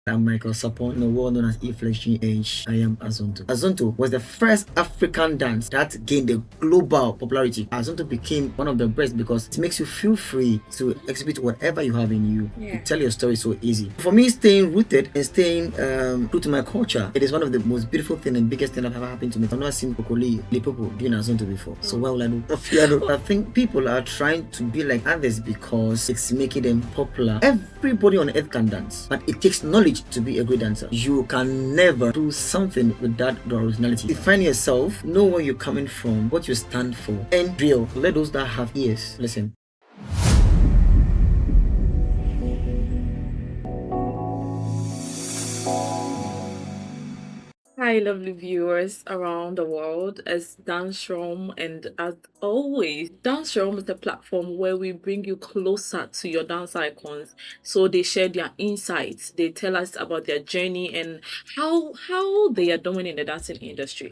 I'm Michael Sapon, in the world known as Eflection Age. I am Azonto. Azonto was the first African dance that gained a global popularity. Azonto became one of the best because it makes you feel free to exhibit whatever you have in you. Yeah. To tell your story so easy. For me, staying rooted and staying true to my culture, it is one of the most beautiful thing and biggest thing that ever happened to me. I've never seen Limpopo doing Azonto before. So why will I do amapiano? I think people are trying to be like others because it's making them popular. Everybody on earth can dance, but it takes knowledge to be a great dancer. You can never do something without the originality. Define yourself, know where you're coming from, what you stand for, and real. Let those that have ears listen. Hi, lovely viewers around the world. It's Dance Room, and as always, Dance Room is a platform where we bring you closer to your dance icons. So they share their insights, they tell us about their journey and how they are doing in the dancing industry.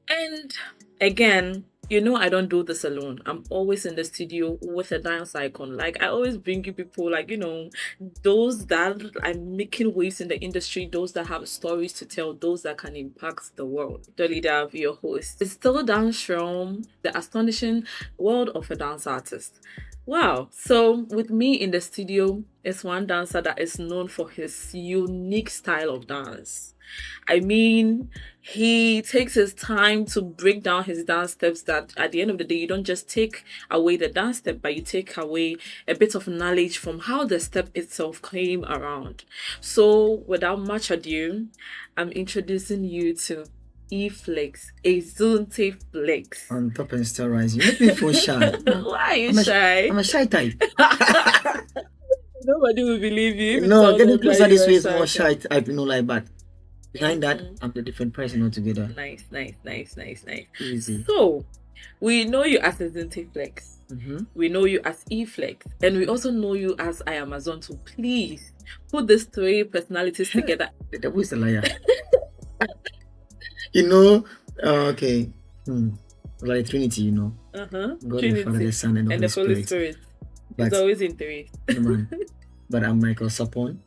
And again, I don't do this alone. I'm always in the studio with a dance icon. Like, I always bring you people like, those that are making waves in the industry, those that have stories to tell, those that can impact the world. Dolly Dav, your host. It's still Dance from the astonishing world of a dance artist. Wow. So with me in the studio is one dancer that is known for his unique style of dance. I mean, he takes his time to break down his dance steps that at the end of the day, you don't just take away the dance step, but you take away a bit of knowledge from how the step itself came around. So without much ado, I'm introducing you to E-Flex, Azonto Flex. On top and steroids. You make me feel shy. Why are you shy? I'm a shy type. Nobody will believe you. No, getting closer this way is more shy type, like that. Behind that, I'm the different person altogether. Nice. Easy. So, we know you as Azonto Flex. We know you as E-Flex. And we also know you as I Am AZONTO. Please, put these three personalities together. The devil is a liar. Okay. Like Trinity, God Trinity. the Father, the Son, and the Holy Spirit. It's always in three. But I'm Michael Sapon,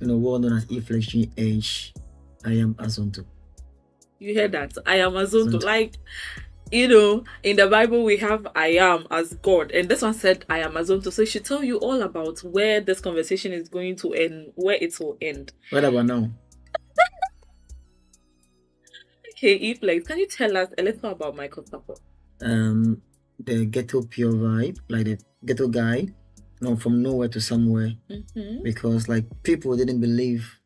in the world known as Eflection Age. I am Azonto. You heard that? I am Azonto. Like, in the Bible we have I am as God, and this one said I am Azonto. So it should tell you all about where this conversation is going to end, where it will end. What about now? Okay, E-Flex, can you tell us a little about Michael Sapon? The ghetto pure vibe, like the ghetto guy, from nowhere to somewhere, because like people didn't believe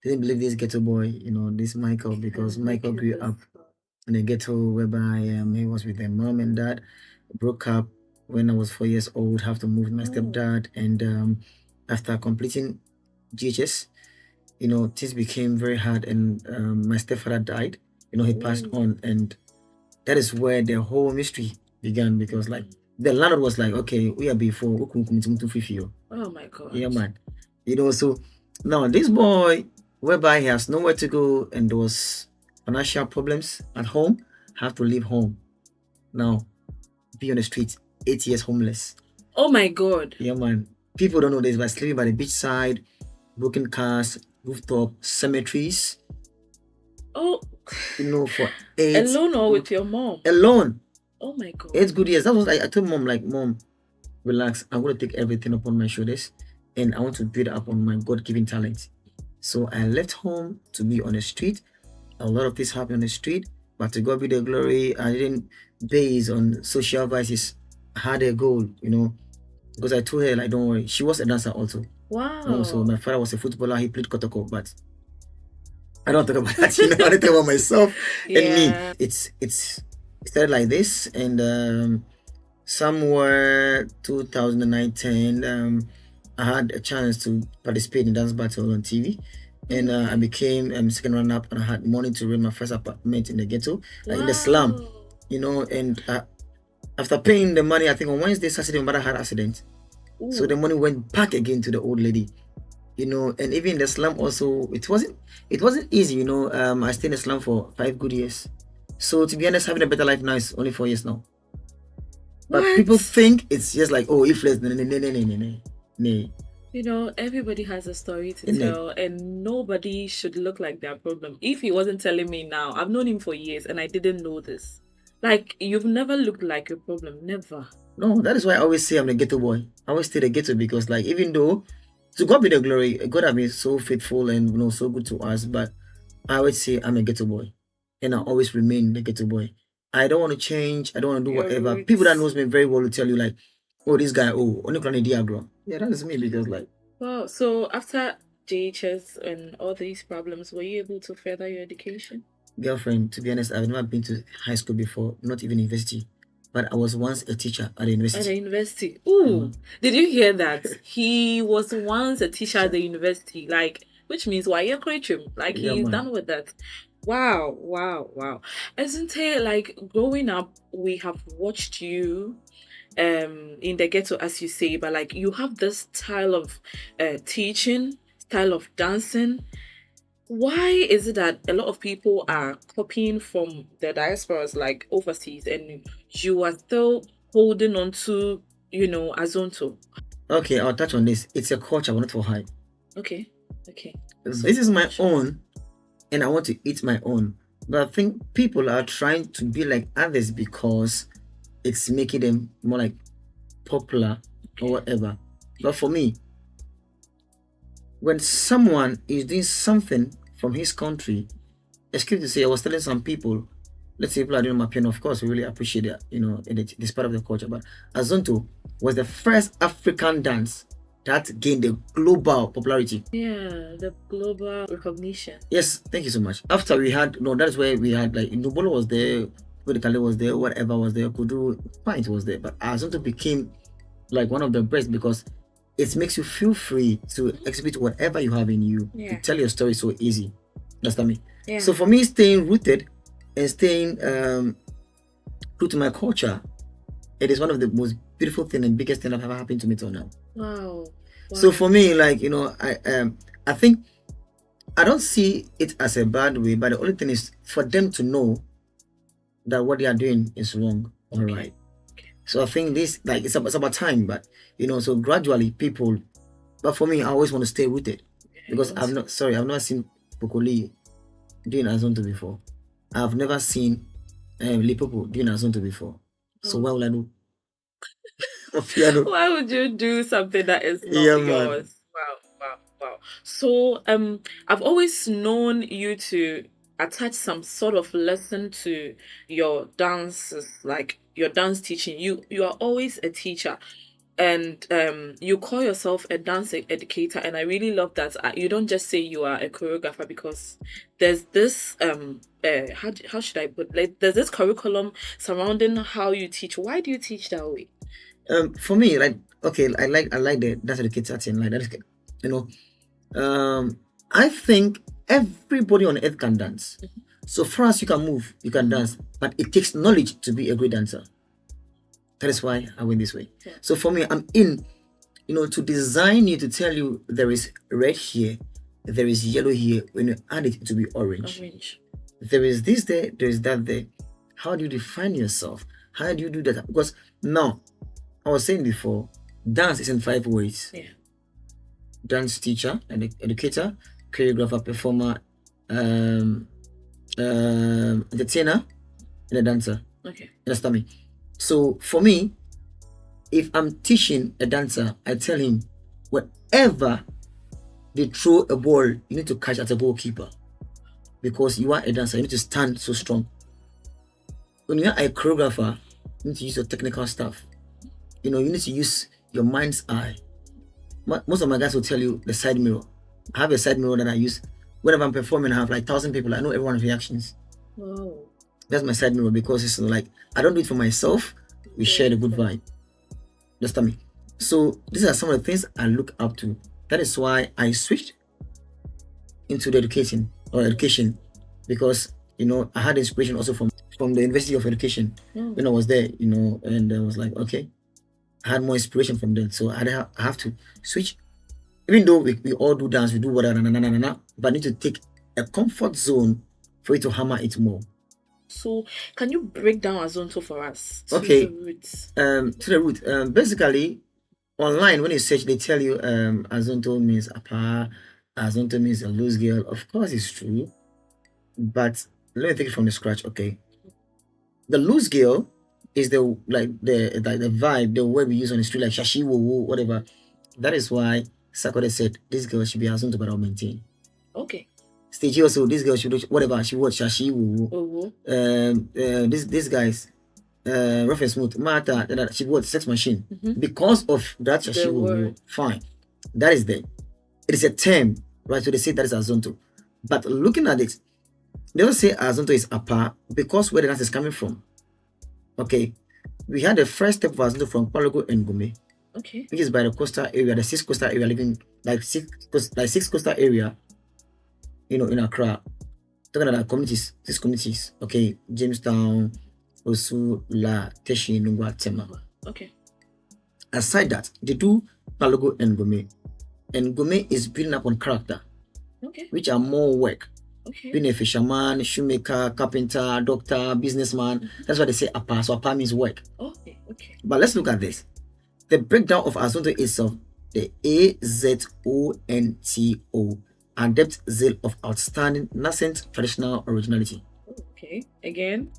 this ghetto boy, this Michael, because Michael grew up in a ghetto whereby he was with their mom and dad, broke up when I was 4 years old, have to move with my stepdad, and after completing GHS, things became very hard, and my stepfather died. He passed on, and that is where the whole mystery began, because like the landlord was like, okay, we are before. Oh my god. Yeah, man. So now this boy, whereby he has nowhere to go and there was financial problems at home, have to leave home. Now, be on the street, 8 years homeless. Oh my god. Yeah, man. People don't know this, but sleeping by the beachside, broken cars, rooftop, cemeteries. Oh. For 8. Alone or with your mom? Alone. Oh my god. 8 good years. That was I told mom, like, Mom, relax. I'm going to take everything upon my shoulders, and I want to build up on my God-given talent. So I left home to be on the street. A lot of things happened on the street, but to God be the glory. I didn't base on social vices. I had a goal, because I told her, like, don't worry. She was a dancer also. Wow. So my father was a footballer. He played kotoko, but I don't talk about that. I talk about myself and me. It started like this, and somewhere 2019, I had a chance to participate in dance battle on TV, and I became second runner-up, and I had money to rent my first apartment in the ghetto, in the slum, and after paying the money, I think on Wednesday, Saturday, my mother had an accident. Ooh. So the money went back again to the old lady, and even in the slum also, it wasn't easy, I stayed in the slum for 5 good years. So to be honest, having a better life now is only 4 years now. But people think it's just like, oh, if less, no. Everybody has a story to isn't it? tell, and nobody should look like their problem. If he wasn't telling me now, I've known him for years and I didn't know this. Like, you've never looked like a problem. Never. No, that is why I always say I'm a ghetto boy. I always stay the ghetto because, like, even though to God be the glory, God has been so faithful and so good to us, but I always say I'm a ghetto boy, and I always remain the ghetto boy. I don't want to change. I don't want to do Your whatever. People that roots. knows me very well will tell you like, oh, this guy, oh, only clan diagram. Yeah, that is me because like, Well, so after JHS and all these problems, were you able to further your education? girlfriend. To be honest, I've never been to high school before, not even university, but I was once a teacher at the At university. the university. Ooh, did you hear that? He was once a teacher at the university, like, which means why you're creating, like Yeah, he's man. done with that. Wow, wow, wow. Isn't it like growing up, we have watched you in the ghetto, as you say, but like you have this style of teaching, style of dancing. Why is it that a lot of people are copying from the diasporas, like overseas, and you are still holding on to, Azonto? Okay, I'll touch on this. It's a culture, but not for hype. Okay, okay. So This is my culture. own, and I want to eat my own. But I think people are trying to be like others because it's making them more like popular or whatever. But for me, when someone is doing something from his country, excuse to say, I was telling some people, let's say people are doing amapiano, of course, we really appreciate that, this part of the culture. But Azonto was the first African dance that gained the global popularity. Yeah, the global recognition. Yes, thank you so much. After we had, no, that's where we had like Nubolo was there, Kale was there, whatever was there, Kudu Pint was there. But Azonto became like one of the best because it makes you feel free to exhibit whatever you have in you, to tell your story so easy. Understand me? Yeah. So for me, staying rooted and staying true to my culture, it is one of the most beautiful thing and biggest thing that have ever happened to me till now. Wow. So for me, like I think I don't see it as a bad way, but the only thing is for them to know that what they are doing is wrong. All right. So I think this like it's about time, but so gradually people. But for me, I always want to stay rooted because I've not seen Pokoli doing Azonto before. I've never seen Limpopo doing Azonto before. So why would I do? Why would you do something that is not Yeah, man. yours? Wow, wow, wow. So I've always known you to attach some sort of lesson to your dances, like your dance teaching. You are always a teacher. And you call yourself a dance educator, and I really love that. You don't just say you are a choreographer, because there's this how should I put, like, there's this curriculum surrounding how you teach. Why do you teach that way? For me, like, okay, I like the dance educator thing, like that is good. I think everybody on earth can dance. So far as you can move, you can dance, but it takes knowledge to be a great dancer. That is why I went this way. Yeah. So for me, I'm in, to design you, to tell you there is red here, there is yellow here. When you add it, to be orange. There is this there is that there. How do you define yourself? How do you do that? Because now, I was saying before, dance is in 5 ways. Yeah. Dance teacher, educator, choreographer, performer, entertainer, and a dancer. Okay. Understand me? So for me, if I'm teaching a dancer, I tell him, wherever they throw a ball, you need to catch as a goalkeeper, because you are a dancer. You need to stand so strong. When you are a choreographer, you need to use your technical stuff. You need to use your mind's eye. Most of my guys will tell you the side mirror. I have a side mirror that I use whenever I'm performing. I have like 1,000 people. I know everyone's reactions. Wow. That's my side mirror, because it's like I don't do it for myself. We share the good vibe. Understand me? So these are some of the things I look up to. That is why I switched into the education, because I had inspiration also from the University of Education when I was there. And I was like, okay, I had more inspiration from them, so I have to switch. Even though we all do dance, we do whatever, but I need to take a comfort zone for you to hammer it more. So can you break down Azonto for us? Okay. To the roots. To the root. Basically, online when you search, they tell you Azonto means apa, Azonto means a loose girl. Of course, it's true, but let me take it from the scratch. Okay, the loose girl is the vibe, the word we use on the street, like shashi wo wo, whatever. That is why Sakode said this girl should be Azonto, but I'll maintain. Okay. Stage also, this girl should do whatever she wants, shashi wo wo. This guy's rough and smooth matter that she was sex machine because of that shashi wo wo. Fine, that is there. It is a term, right? So they say that is Azonto. But looking at it, they don't say Azonto is apa because where the dance is coming from. Okay. We had the first step of Azonto from Palogo and Gome. Okay. Which is by the coastal area, the six coastal area, living like six coastal area, in Accra. Talking about communities, six communities. Okay. Jamestown, Osu, La, Teshi, Nungwa, Tema. Okay. Aside that, they do Palogo and Gome. And Gome is building up on character, which are more work. Being a fisherman, shoemaker, carpenter, doctor, businessman. That's why they say apa. So apa means work. Okay. But let's look at this. The breakdown of Azonto itself, the AZONTO, adept zeal of outstanding nascent traditional originality. Okay. Again.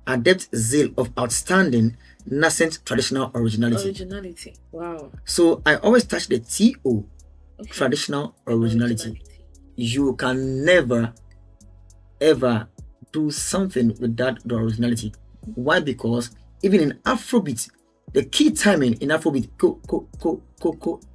Adept zeal of outstanding nascent traditional originality. Wow. So I always touch the TO, traditional originality. You can never ever do something without the originality. Why? Because even in Afrobeat, the key timing in Afrobeat, ko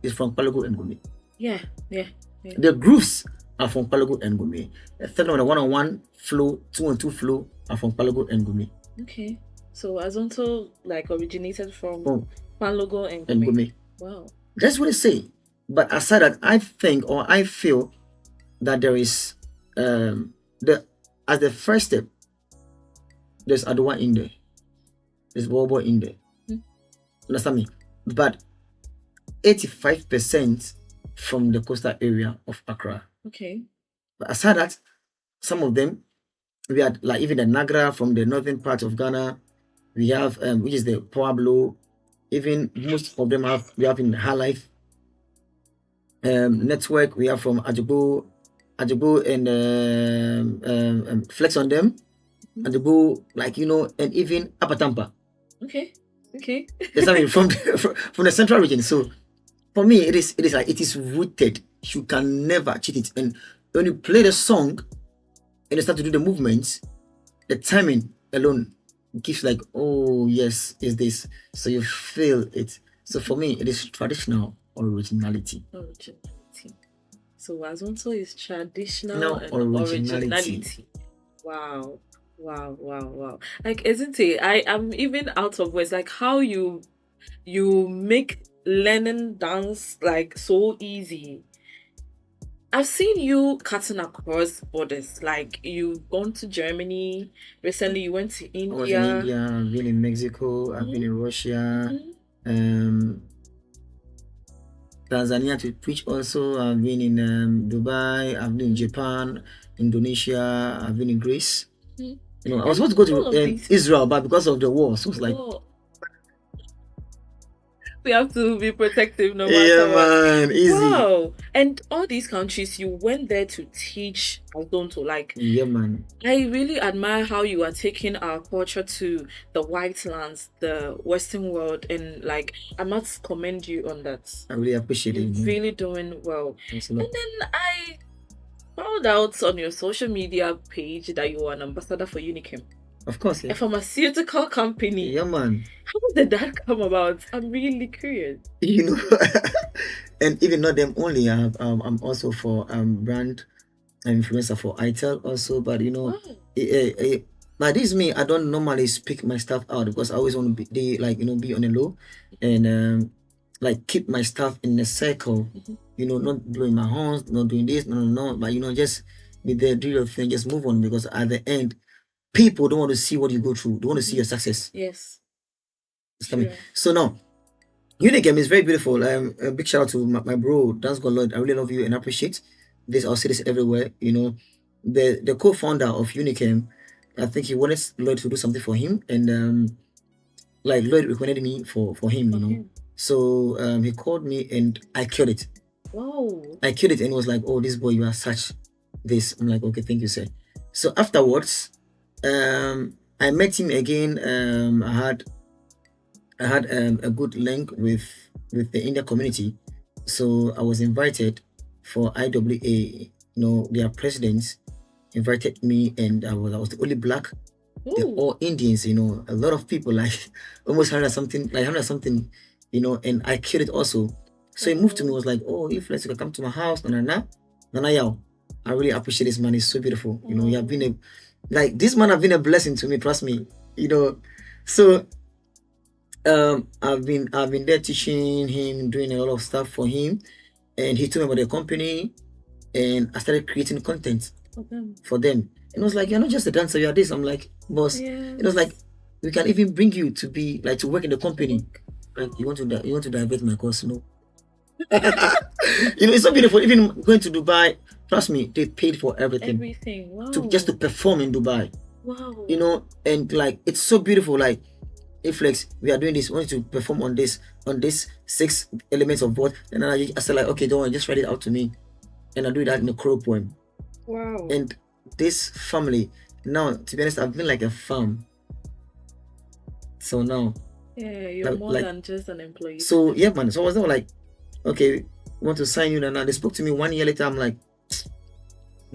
is from Palogo and Gome. Yeah. The grooves are from Palogo and Gome. The third one, the 1-on-1 flow, 2-on-2 flow are from Palogo and Gome. Okay. So Azonto originated from Palogo and Gome. Wow. That's what they say. But aside that, I think or I feel that there is as the first step, there's Adowa in there, there's Bobo in there. Understand me? But 85% from the coastal area of Accra. Okay. But aside that, some of them, we had like even the Nagra from the northern part of Ghana. We have which is the Pueblo. Even most of them we have in High Life network. We have from Ajobo and Flex on them, Ajobo, and even Apatampa. Okay. That's I mean from the central region. So for me, it is rooted. You can never cheat it. And when you play the song and you start to do the movements, the timing alone gives oh yes, is this. So you feel it. So for me, it is traditional originality. So Azonto is traditional and originality. Wow. Isn't it? I am even out of words. How you make learning dance so easy. I've seen you cutting across borders. You've gone to Germany recently. You went to India. I was in India. I've been in Mexico. I've been in Russia. Tanzania to preach also. I've been in Dubai. I've been in Japan, Indonesia. I've been in Greece. I was supposed to go to Israel, but because of the war, so it's we have to be protective no matter Yeah, man, easy. Wow. And all these countries, you went there to teach Azonto. Yeah, man. I really admire how you are taking our culture to the white lands, the Western world, and I must commend you on that. I really appreciate it. You're really doing well. Thanks a lot. And then I found out on your social media page that you are an ambassador for Unichem. Of course, yeah. A pharmaceutical company. Yeah, man. How did that come about? I'm really curious. And even not them only. I'm also for brand influencer for ITEL also, but but this is me. I don't normally speak my stuff out because I always want to be be on the low and keep my stuff in the circle. Not blowing my horns, not doing this, no. But just be there, do your thing, just move on because at the end, people don't want to see what you go through. They want to see your success. Yes. Sure. So now, Unichem is very beautiful. A big shout out to my bro, Dance God Lord. I really love you and appreciate this. I'll say this everywhere. The co-founder of Unichem, I think he wanted Lloyd to do something for him, and Lloyd recommended me for him. So he called me and I killed it. Wow. I killed it and was like, oh, this boy, you are such this. I'm like, okay, thank you, sir. So afterwards, I met him again. I had a good link with the India community, so I was invited for IWA. Their presidents invited me, and I was the only black. They're Ooh. all Indians. A lot of people like almost 100 something, and I killed it also. So he moved to me, was like, oh, if let's come to my house, nana yao. I really appreciate this man. He's so beautiful. You have been this man have been a blessing to me, trust me. So I've been there teaching him, doing a lot of stuff for him, and he told me about the company, and I started creating content for them. And it was like, you're not just a dancer, you're this. I'm like, boss. Yes. It was like, we can even bring you to be like to work in the company. Like you want to divert my course, it's so beautiful. Even going to Dubai, trust me, they paid for everything. Everything. Wow. Just to perform in Dubai. Wow. And like it's so beautiful. Like, if we are doing this, we want you to perform on this 6 elements of what, and then I said like, okay, don't worry, just write it out to me, and I do that in a crow poem. Wow. And this family, now, to be honest, I've been like a farm. So now, yeah, you're more than just an employee. So yeah, man. So I was there like, okay, want to sign you, and now they spoke to me 1 year later. I'm like,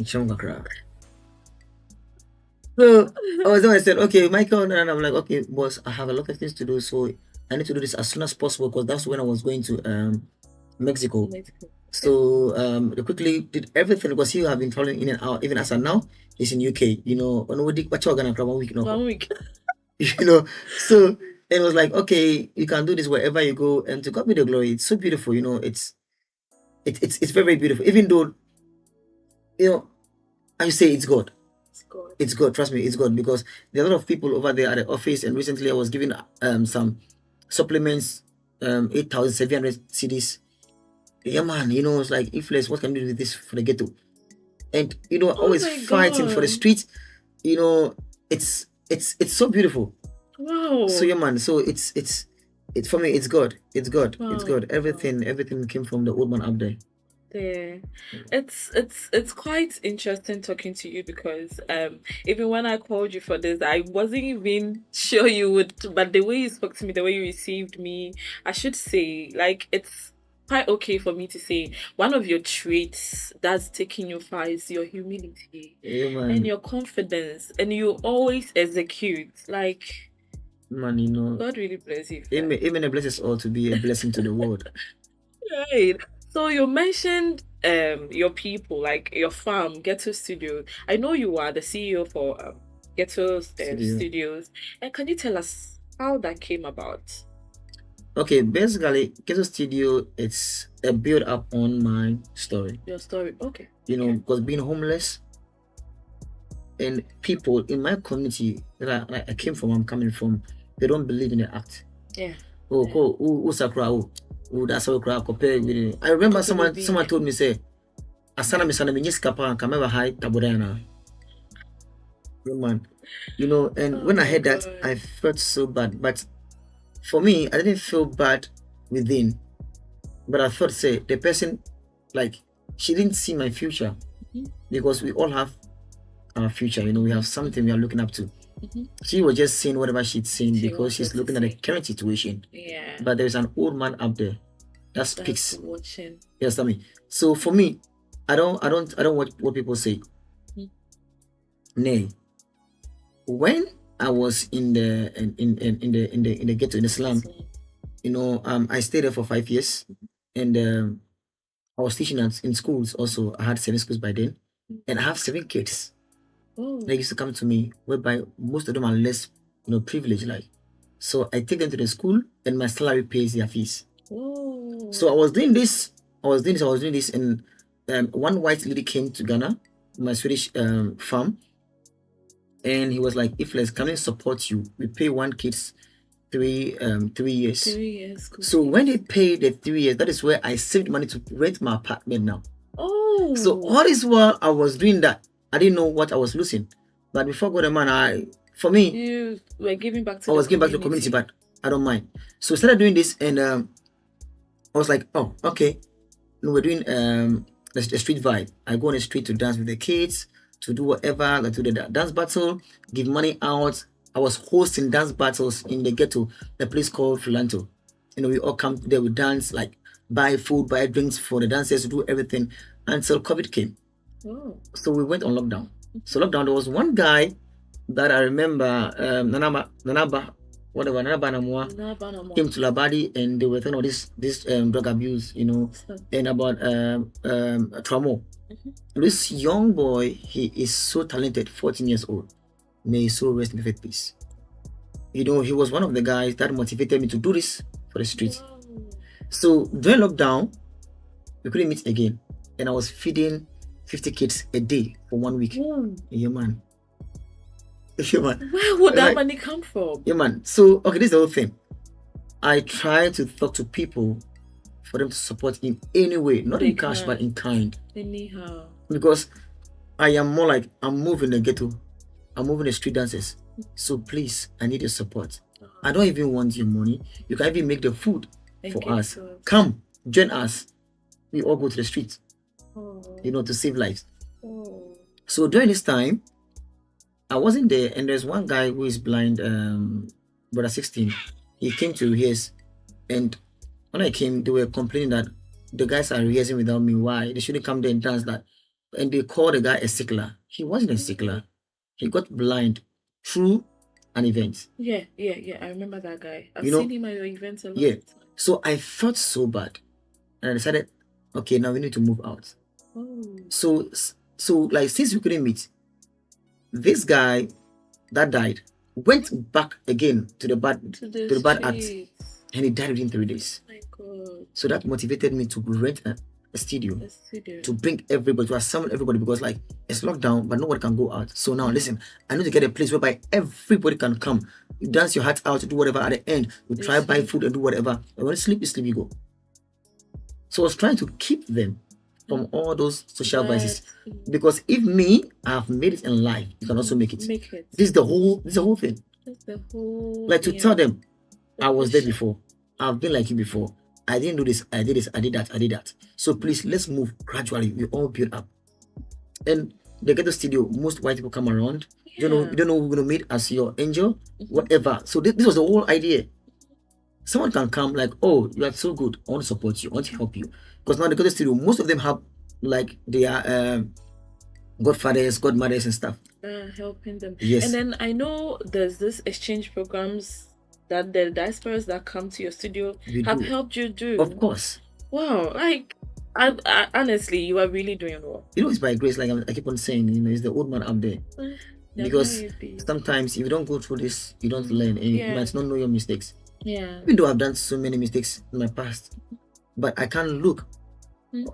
so I was there. I said, okay, Michael, and I'm like, okay, boss, I have a lot of things to do, so I need to do this as soon as possible, because that's when I was going to Mexico. So they quickly did everything, because he have been traveling in and out. Even as of now, he's in UK. On what you're gonna 1 week, 1 week. So it was like, okay, you can do this wherever you go, and to God be the glory. It's so beautiful. It's very, very beautiful. Even though I say it's God. It's God. Trust me, it's God, because there are a lot of people over there at the office, and recently I was given some supplements, 8,700 CDs. Yeah, man. It's like, if less, what can we do with this for the ghetto? And always fighting for the street. It's so beautiful. Wow. So yeah, man. So it's for me. It's God. It's God. Wow. It's God. Everything came from the old man up there. Yeah, it's quite interesting talking to you, because even when I called you for this, I wasn't even sure you would, but the way you spoke to me, the way you received me, I should say, like, it's quite okay for me to say one of your traits that's taking you far is your humility. Yeah, and your confidence, and you always execute. Like, man, God really bless you. Even a blessing all to be a blessing to the world. Right. So you mentioned your people, like your farm, Ghetto Studios. I know you are the CEO for Ghetto Studios. And can you tell us how that came about? Okay, basically, Ghetto Studio, it's a build up on my story. Your story, okay. Because being homeless, and people in my community that I came from, I'm coming from, they don't believe in the act. Yeah. That's how we compare with it. I remember someone told me, say, Asana misana minyiskapa kamera high tabudana. Man, and when I heard that, I felt so bad. But for me, I didn't feel bad within. But I thought, say, the person, like, she didn't see my future. Because we all have our future, we have something we are looking up to. She was just saying whatever she'd seen because she's looking at the current situation. Yeah. But there's an old man up there that speaks. Watching. Yes, I mean. So for me, I don't watch what people say. Nay. When I was in the ghetto, in the slum, I stayed there for 5 years, and I was teaching in schools also. I had 7 schools by then, and I have 7 kids. They used to come to me, whereby most of them are less, privileged, like. So I take them to the school, and my salary pays their fees. So I was doing this, and one white lady came to Ghana, my Swedish farm, and he was like, "Ifles, can I support you? We pay 1 kid's 3 years." 3 years. So when they pay the 3 years, that is where I saved money to rent my apartment now. So all this while I was doing that, I didn't know what I was losing. But before God, man, for me, you were giving back to I was giving back to the community, but I don't mind. So I started doing this, and I was like, oh, okay. No, we're doing the street vibe. I go on the street to dance with the kids, to do whatever, like to the dance battle, give money out. I was hosting dance battles in the ghetto, the place called Filanto. We all come there, we dance, like buy food, buy drinks for the dancers, do everything until COVID came. Oh. So we went on lockdown. So lockdown, there was one guy that I remember, Nanaba, whatever, Nanaba Namwa, came to Labadi, and they were talking about this drug abuse, and about trauma. This young boy, he is so talented, 14 years old. May his soul rest in perfect peace. He was one of the guys that motivated me to do this for the streets. Wow. So during lockdown, we couldn't meet again, and I was feeding 50 kids a day for 1 week. Yeah, man. Yeah, man. Where would that money come from? Yeah, man. So, okay, this is the whole thing. I try to talk to people for them to support in any way, not in cash, but in kind. Anyhow. Because I am more like, I'm moving the ghetto. I'm moving the street dances. So please, I need your support. I don't even want your money. You can even make the food for us. Come, join us. We all go to the streets, to save lives. So during this time, I wasn't there, and there's one guy who is blind, brother 16. He came to rehearse, and when I came, they were complaining that the guys are rehearsing without me. Why? They shouldn't come there and dance that. And they called the guy a sickler. He wasn't a sickler. He got blind through an event. Yeah. I remember that guy. I've seen him at your events a lot. Yeah. So I felt so bad, and I decided, okay, now we need to move out. So like, since we couldn't meet, this guy that died went back again to the bad act, and he died within 3 days. My God. So that motivated me to rent a studio to bring everybody, to assemble everybody, because like it's lockdown, but nobody can go out. So now listen, I need to get a place whereby everybody can come. You dance your heart out, do whatever. At the end, you try buy food and do whatever. And when you sleep, you go. So I was trying to keep them from all those social vices, because if I have made it in life, you can also make it. This is the whole thing. Like, to tell them, I was there before. I've been like you before. I didn't do this. I did this. I did that. So please, let's move gradually. We all build up. And they get the studio. Most white people come around. You don't know who we're gonna meet as your angel, whatever. So this was the whole idea. Someone can come like, oh, you are so good. I want to support you. I want to help you. Because now they go to the studio. Most of them have like their godfathers, godmothers, and stuff. Helping them. Yes. And then I know there's this exchange programs that the diasporas that come to your studio have helped you do. Of course. Wow. Like, I honestly, you are really doing well. It's by grace. Like I keep on saying, it's the old man up there. Because sometimes if you don't go through this, you don't learn, and you might not know your mistakes. Yeah. Even though I've done so many mistakes in my past, but I can't look,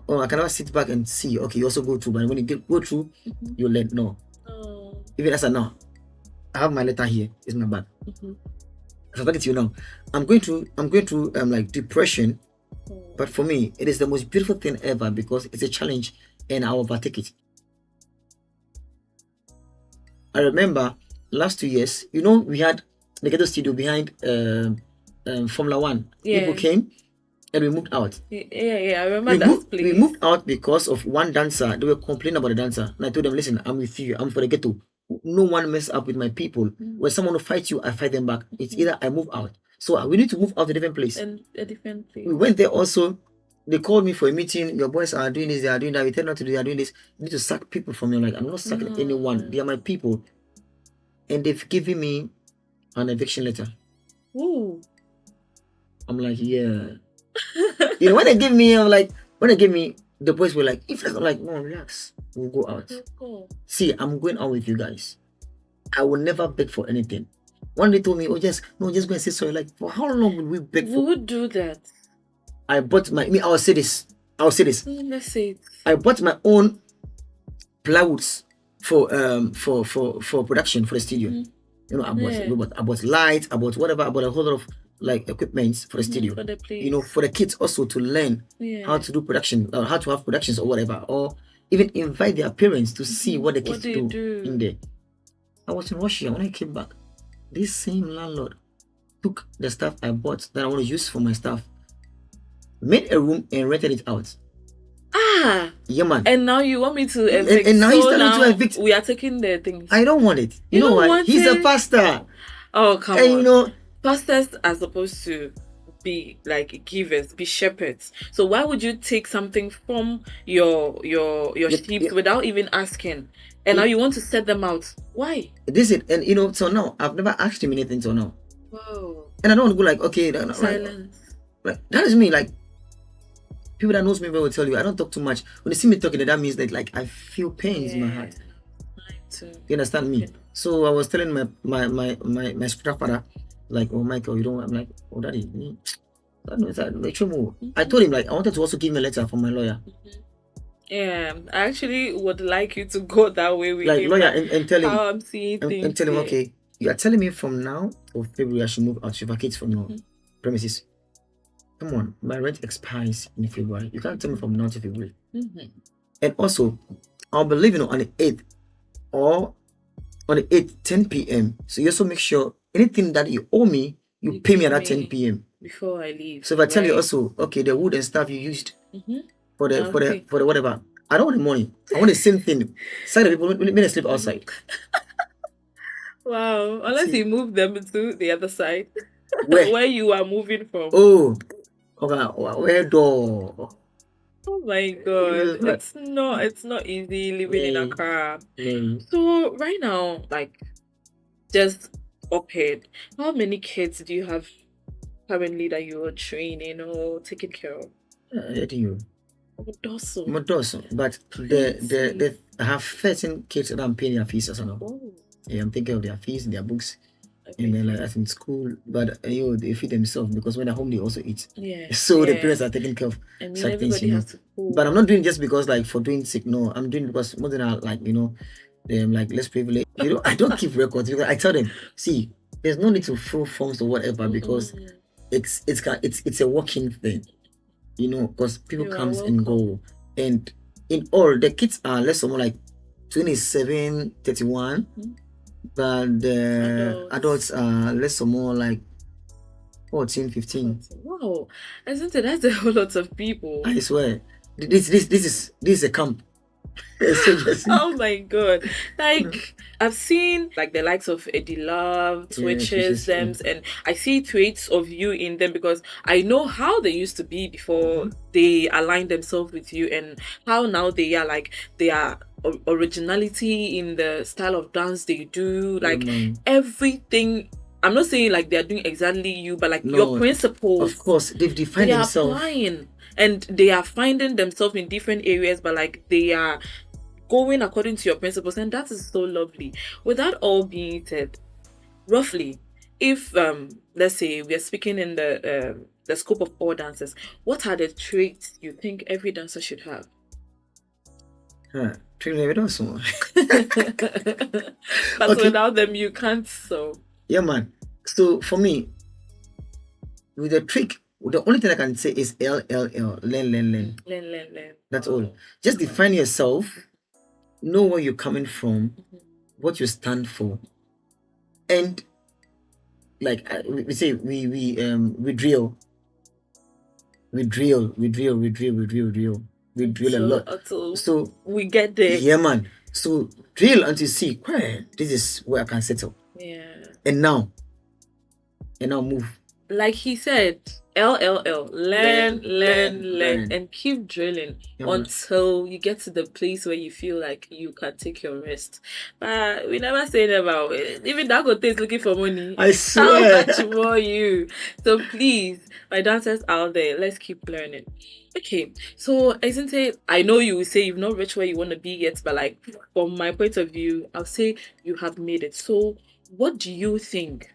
or I cannot sit back and see, okay, you also go through, but when you go through, you learn. No. Even as I now, I have my letter here. It's my bag. If I'm talking to you now, I'm going through like depression, but for me, it is the most beautiful thing ever, because it's a challenge, and I overtake it. I remember last 2 years, we had the ghetto studio behind Formula One. People came and we moved out. Yeah, I remember that place. We moved out because of one dancer. They were complaining about the dancer. And I told them, listen, I'm with you. I'm for the ghetto. No one mess up with my people. When someone will fight you, I fight them back. It's either I move out. So we need to move out to a different place. We went there also. They called me for a meeting. Your boys are doing this, they are doing that. We tell not to do, they are doing this. You need to sack people from me. I'm like, I'm not sacking anyone. They are my people. And they've given me an eviction letter. Ooh. I'm like, yeah. When they give me, the boys were like, I'm like, no, relax. We'll go out. See, I'm going out with you guys. I will never beg for anything. One day told me, just go and say sorry. Like, for how long will we beg for? Who would do that? I bought I'll say this. Let's say it. I bought my own plywoods for production for the studio. I bought lights, I bought whatever, I bought a whole lot of like equipment for the studio. For the place. For the kids also to learn how to do production, or how to have productions or whatever, or even invite their parents to see what the kids do in there. I was in Russia. When I came back, this same landlord took the stuff I bought that I want to use for my stuff. made a room and rented it out. Ah, yeah, man. And now you want me to evict? And now so he's telling now me to evict. We are taking the things. I don't want it. You know don't why? want He's a it? pastor. Oh, come And on. you know, Pastors are supposed to be like givers, be shepherds. So why would you take something from your sheep without even asking? And now you want to set them out. Why? This is, and you know, so now I've never asked him anything till now. Whoa. And I don't want to go like, okay, Silence. Like that is me. Like people that knows me will tell you I don't talk too much. When they see me talking, that means that like I feel pains in my heart. You understand me? Yeah. So I was telling my spiritual father, like, oh Michael, you don't. I'm like, oh daddy. I told him like I wanted to also give him a letter from my lawyer. Yeah, I actually would like you to go that way with like him, lawyer and tell him how I'm seeing things. And tell him, okay, you are telling me from now or February I should move out, should vacate from your premises. Come on, my rent expires in February. You can't tell me from now to February. And also, I'll be leaving on the 8th or on the 8th, 10 p.m. So you also make sure anything that you owe me, you pay me at that 10 p.m. before I leave. So if I tell you also, okay, the wood and stuff you used for the whatever, I don't want the money. I want the same thing. Side of people when they sleep outside. Wow, unless you move them to the other side. Where you are moving from. Oh, okay, where door? Oh my god, it's not easy living in Accra. So right now, like, just up-head, how many kids do you have currently that you are training or taking care of? I think Modoso. But I have 13 kids that I'm paying their fees as well. Oh. Yeah, I'm taking care of their fees, their books. And then like that's in school, but they feed themselves because when they're home they also eat. Yeah. So the parents are taking care of certain things, you know. But I'm not doing just because like for doing sick. No, I'm doing because more than like they're like less privileged. I don't keep records because I tell them, see, there's no need to fill forms or whatever because it's a working thing, because people comes and go, and in all the kids are less or more like 27, 31. But the adults are less or more like 14, 15. Wow, isn't it? That's a whole lot of people. I swear, this is a camp. Oh my god! Like I've seen like the likes of Eddie Love, Twitches, Thems, and I see tweets of you in them because I know how they used to be before they aligned themselves with you, and how now they are like they are originality in the style of dance they do, like everything. I'm not saying like they're doing exactly you, but like your principles. Of course, they've defined themselves. Applying, and they are finding themselves in different areas, but like they are going according to your principles, and that is so lovely. With that all being said, roughly, if let's say we are speaking in the scope of all dancers, what are the traits you think every dancer should have? But without them you can't. So yeah, man. So for me, with the trick, the only thing I can say is LLL, learn. That's all. Just define yourself, know where you're coming from, what you stand for, and like we say we drill. We drill a lot. So we get there. Yeah, man. So drill until you see, this is where I can settle. Yeah. And now move. Like he said, LLL, learn, and keep drilling until you get to the place where you feel like you can take your rest. But we never say never. Even Dangote is looking for money. I swear. How much more you? So please, my dancers out there, let's keep learning. Okay, so isn't it? I know you will say you've not reached where you want to be yet, but like from my point of view, I'll say you have made it. So what do you think?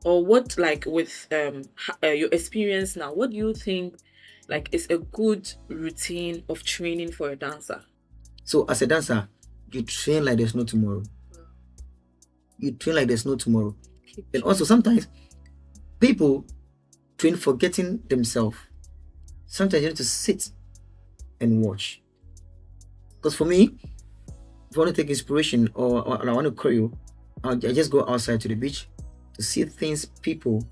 Or what, like with your experience now, what do you think like is a good routine of training for a dancer? So as a dancer, you train like there's no tomorrow. And also sometimes people train forgetting themselves. Sometimes you need to sit and watch. Because for me, if I want to take inspiration or I want to choreo, I just go outside to the beach to see things people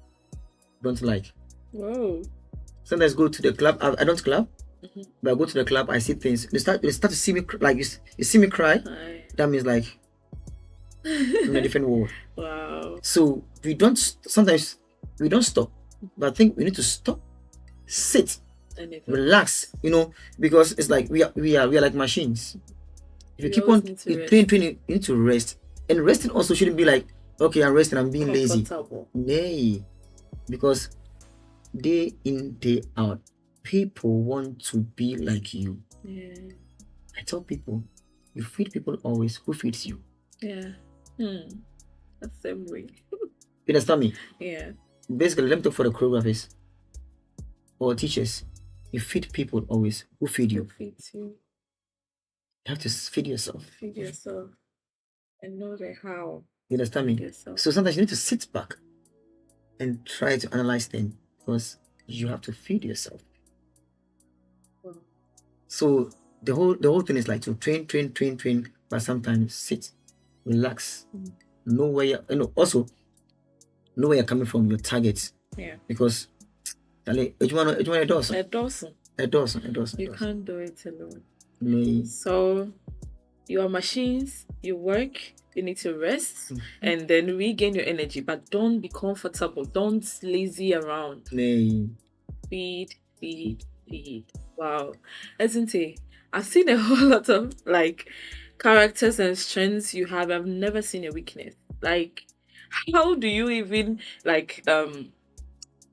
don't like. Whoa. sometimes go to the club. I don't club, but I go to the club. I see things. They start to see me like you see me cry. That means like I'm in a different world. Wow. So sometimes we don't stop, but I think we need to stop, sit, relax. Because it's like we are like machines. If you keep on training, you need to rest. And resting also shouldn't be like, okay, I'm resting, I'm being lazy. Nay, because day in, day out, people want to be like you. Yeah. I tell people, you feed people always. Who feeds you? Yeah. That's the way. You understand me? Yeah. Basically, let me talk for the choreographers or teachers. You feed people always. Who feed you? Who feeds you? You have to feed yourself. Feed yourself. And know the how. You understand me? So sometimes you need to sit back and try to analyze things because you have to feed yourself. Wow. So the whole thing is like to train, but sometimes sit, relax, know where you're, also know where you're coming from, your targets. Yeah. Because you can't do it alone. No. So you are machines, you work, you need to rest and then regain your energy, but don't be comfortable, don't lazy around. No. Feed. Wow. Isn't it? I've seen a whole lot of like characters and strengths you have. I've never seen a weakness. Like, how do you even like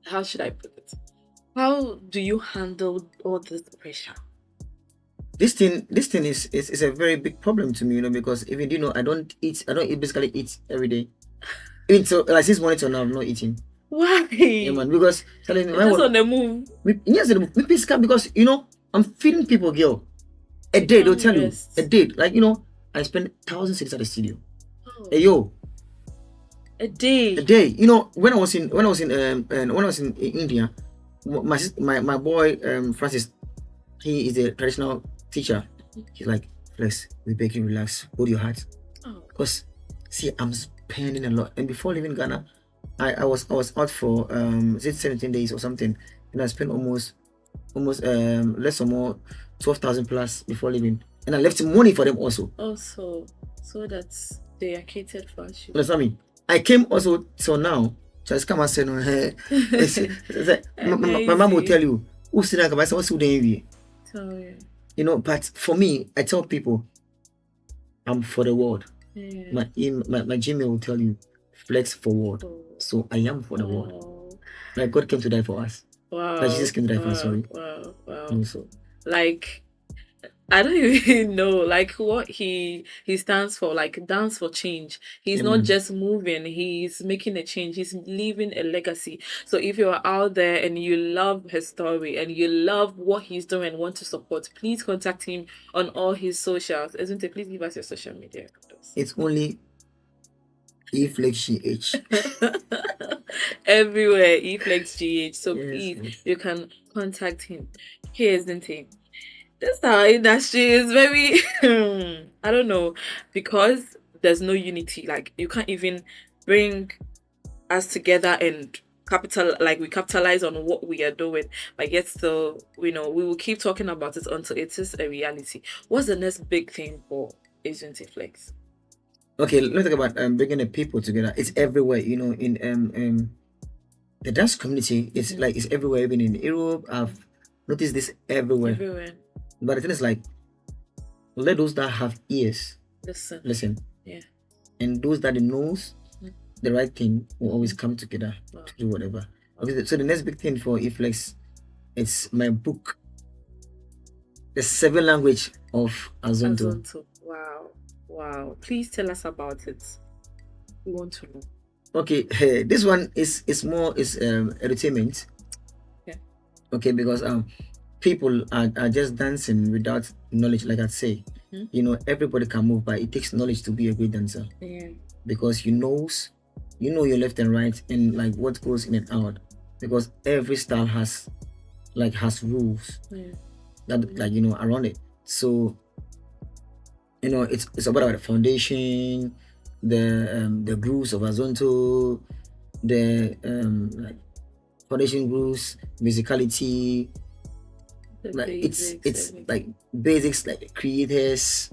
how should I put it? How do you handle all this pressure? This thing is a very big problem to me, because even I don't basically eat every day. Even so, like since morning till now, I'm not eating. Why? Yeah, man, because telling me just on the move. Yes, because I'm feeding people, girl. A day, they'll tell you. A day, like I spend 1,000 cities at the studio. Oh. Hey, yo. A day. When I was in India, my boy Francis, he is a traditional teacher. He's like, Flex, we beg you, relax, hold your heart. Because see, I'm spending a lot. And before leaving Ghana, I was out for 17 days or something, and I spent almost less or more 12,000 plus before leaving, and I left money for them also. So that they are catered for you. Understand me? I came also till now. Just come and say no. My mom will tell you, who's but for me, I tell people, I'm for the world. Yeah. My Gmail will tell you, flex forward. So I am for the world. Like God came to die for us. Wow. Like Jesus came to die for us. Sorry. Wow. So, like, I don't even know like what he stands for, like dance for change. He's not just moving, he's making a change, he's leaving a legacy. So if you're out there and you love his story and you love what he's doing and want to support, please contact him on all his socials. Isn't it? Please give us your social media. It's only EFlexGH. Everywhere, EFlexGH. So please, you can contact him. Here, isn't he? This our industry is very I don't know, because there's no unity. Like you can't even bring us together and we capitalize on what we are doing. But yet still, we will keep talking about it until it is a reality. What's the next big thing for Agency Flex? Okay, let's talk about bringing the people together. It's everywhere, in the dance community. It's like it's everywhere, even in Europe. I've noticed this everywhere. But the thing is, like, let those that have ears listen. Yeah. And those that knows the right thing will always come together to do whatever. Okay, so the next big thing for eFlex, it's my book, The 7 Language of Azonto. Wow. Please tell us about it. We want to know. Okay, this one is more entertainment. Yeah. Okay, because people are just dancing without knowledge, like I'd say. Everybody can move, but it takes knowledge to be a great dancer. Yeah. Because you know your left and right and like what goes in and out. Because every style has rules that around it. So it's about the foundation, the grooves of Azonto, the foundation grooves, musicality, The like basics, it's like everything. basics, like creators,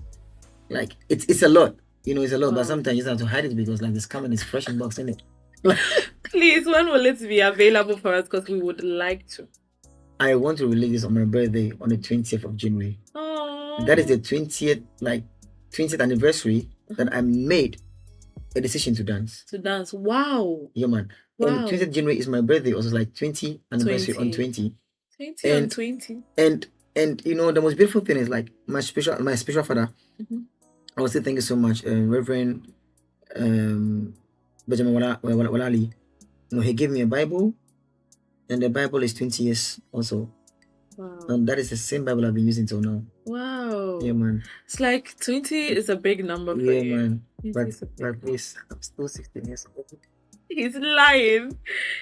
like it's a lot, it's a lot. But Wow. sometimes you just have to hide it because like this coming is fresh in box, isn't it? Please, when will it be available for us? Because we would like to. I want to release this on my birthday on the 20th of January. Oh. That is the 20th anniversary that I made a decision to dance. To dance. Wow. Yeah, man. Wow. And 20th January is my birthday, also like 20 anniversary 20. on 20. 20 and 20. And the most beautiful thing is like my spiritual father. Mm-hmm. I would say thank you so much, Reverend Benjamin Walali. He gave me a Bible, and the Bible is 20 years also. Wow. And that is the same Bible I've been using till now. Wow. Yeah, man. It's like 20 is a big number for you. Yeah, man. But please, I'm still 16 years old. He's lying.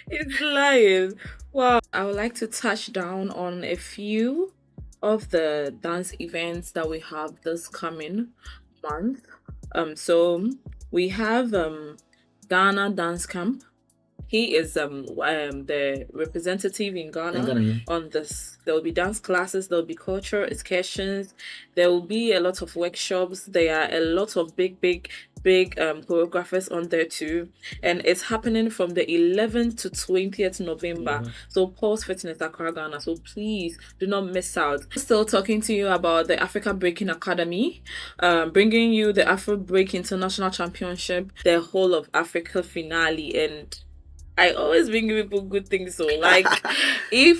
He's lying. Wow. I would like to touch down on a few of the dance events that we have this coming month. So we have Ghana Dance Camp. He is the representative in Ghana on this. There will be dance classes, there will be cultural excursions, there will be a lot of workshops. There are a lot of big choreographers on there too, and it's happening from the 11th to 20th November. So Pulse Fitness Accra, Ghana. So please do not miss out. Still talking to you about the Africa Breaking Academy, bringing you the Afro Break International Championship, the whole of Africa finale, and I always bring people good things. So like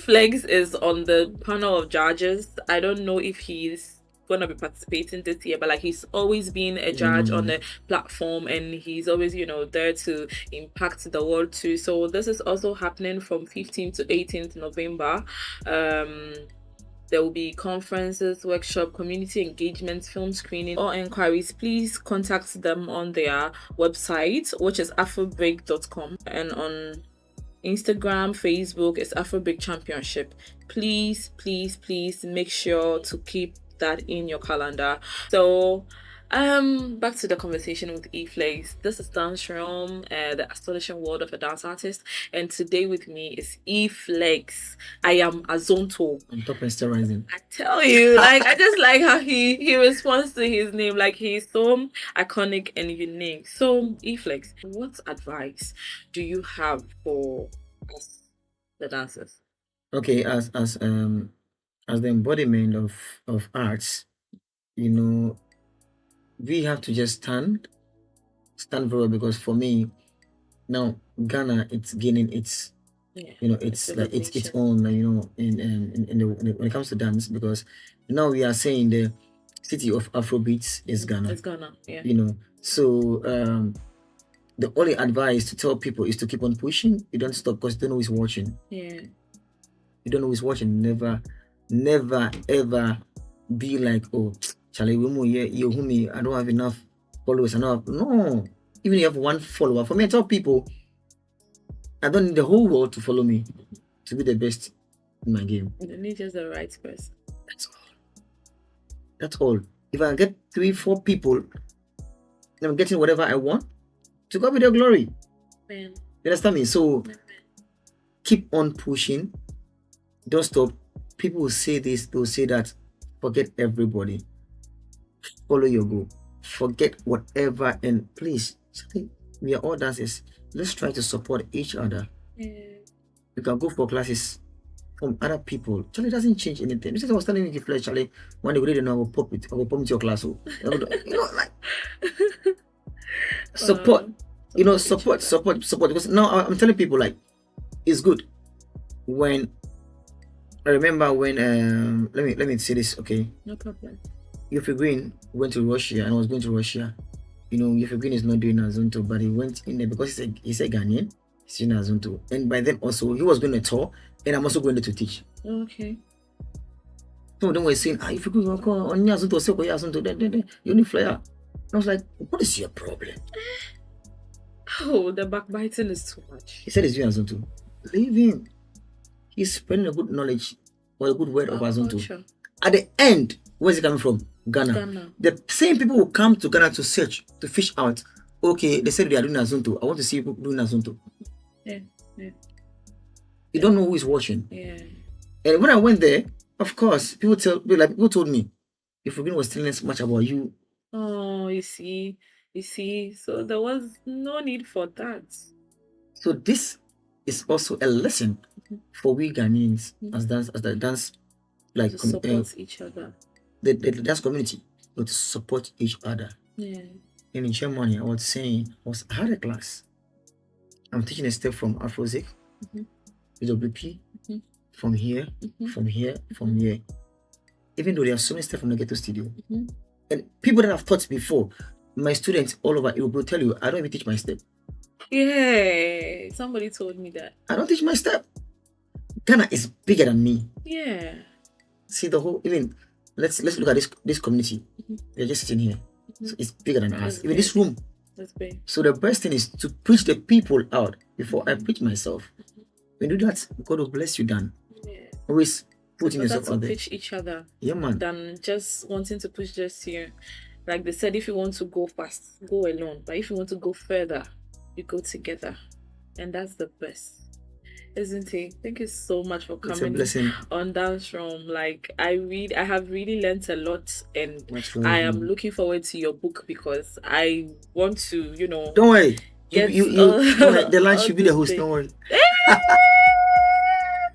Flex is on the panel of judges. I don't know if he's gonna be participating this year, but like he's always been a judge on the platform, and he's always there to impact the world too. So this is also happening from 15th to 18th November. There will be conferences, workshop, community engagement, film screening. All inquiries, please contact them on their website, which is afrobreak.com, and on Instagram, Facebook, it's Afrobreak Championship. Please make sure to keep that in your calendar. So back to the conversation with Flex. This is Dance Realm, the astonishing world of a dance artist, and today with me is Flex. I am Azonto. On top and still rising. I tell you, like I just like how he responds to his name, like he's so iconic and unique. So Flex, what advice do you have for us, the dancers? Okay, as the embodiment of arts, we have to just stand very well, because for me now Ghana, it's gaining its it's like its own when it comes to dance, because now we are saying the city of Afrobeats is Ghana. It's Ghana, yeah. So the only advice to tell people is to keep on pushing. You don't stop, because you don't know who's watching. Yeah. You don't know who's watching. Never ever be like, oh, Charlie, I don't have enough followers. No, even if you have one follower. For me, I tell people, I don't need the whole world to follow me to be the best in my game. You need just the right person. That's all. If I get 3-4 people, I'm getting whatever I want. To God be the glory. Man. You understand me? So keep on pushing. Don't stop. People will say this, they'll say that. Forget everybody. Follow your goal. Forget whatever, and please, we are all dancers. Let's try to support each other. You can go for classes from other people. Charlie doesn't change anything. This is I was telling you, Flesh, Charlie, one day we didn't know I will pop into your class. Like support. Support. Because now I'm telling people, like, it's good when I remember when let me say this, okay? No problem. Yuffie Green went to Russia, and I was going to Russia. Yuffie Green is not doing Azonto, but he went in there because he's a Ghanaian. He's doing Azonto, and by then also he was going to tour, and I'm also going there to teach. Okay. Some of them were saying, if you go on Azonto, say Azonto, then you need flyer. I was like, what is your problem? Oh, the backbiting is too much. He said he's doing Azonto. Leave him. He's spreading a good knowledge or a good word of Azonto. Culture. At the end, where's it coming from? Ghana. The same people will come to Ghana to search, to fish out. Okay, they said they are doing Azonto. I want to see people doing Azonto. Yeah. You don't know who is watching. Yeah. And when I went there, of course, people told me, if Rubin was telling us much about you. Oh, you see, so there was no need for that. So this is also a lesson for we Ghanaians as the dance, like to support each other. The dance community to support each other. Yeah. And in Germany, I had a class. I'm teaching a step from Afrozic, WP, from here, from here, from here. Even though there are so many steps from the ghetto studio. And people that I've taught before, my students all over Europe will tell you, I don't even teach my step. Yeah, somebody told me that. I don't teach my step. Ghana is bigger than me. Yeah. See the whole, even, let's look at this community. We're just sitting here. So it's bigger than us. Even this room. That's big. So the best thing is to preach the people out before I preach myself. When you do that, God will bless you, Dan. Yeah. Always putting yourself out there. Preach each other. Yeah, man. Than just wanting to push just you. Like they said, if you want to go fast, go alone. But if you want to go further, you go together. And that's the best. Isn't it? Thank you so much for coming on Dance Room. Like I have really learned a lot, and I am looking forward to your book because I want to, Don't worry. The line should be the host. Don't worry.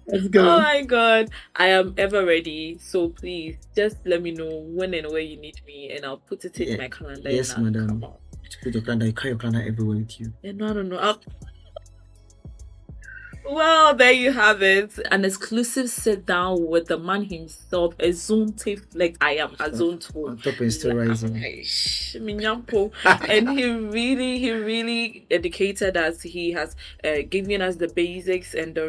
Let's go. Oh my God, I am ever ready. So please, just let me know when and where you need me, and I'll put it in my calendar. Yes, madam. Put your calendar. You carry your calendar everywhere with you. No, I don't know. Well, there you have it. An exclusive sit down with the man himself, Azonto. Like I am Azonto. On top and still rising. And he really educated us. He has given us the basics and the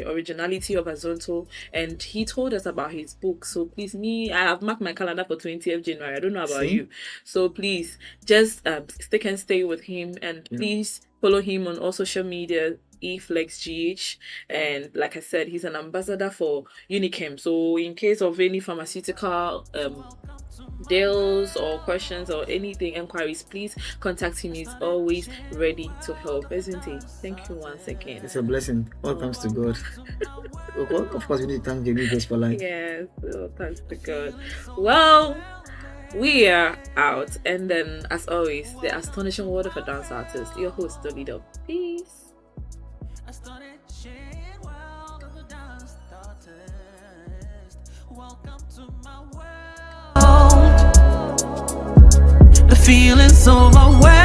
originality of Azonto. And he told us about his book. So please, I have marked my calendar for 20th January. I don't know about you. So please, just stick and stay with him. And please follow him on all social media. EFlexGH, and like I said, he's an ambassador for Unichem. So in case of any pharmaceutical deals or questions or anything, inquiries, please contact him. He's always ready to help, isn't he? Thank you once again. It's a blessing. All thanks to God. Of course, we need to thank the universe for life. Yes, all thanks to God. Well, we are out, and then as always, the astonishing world of a dance artist, your host, Dolido. Peace. Astonishing world of a dance artist. Welcome to my world. The feeling's overwhelming.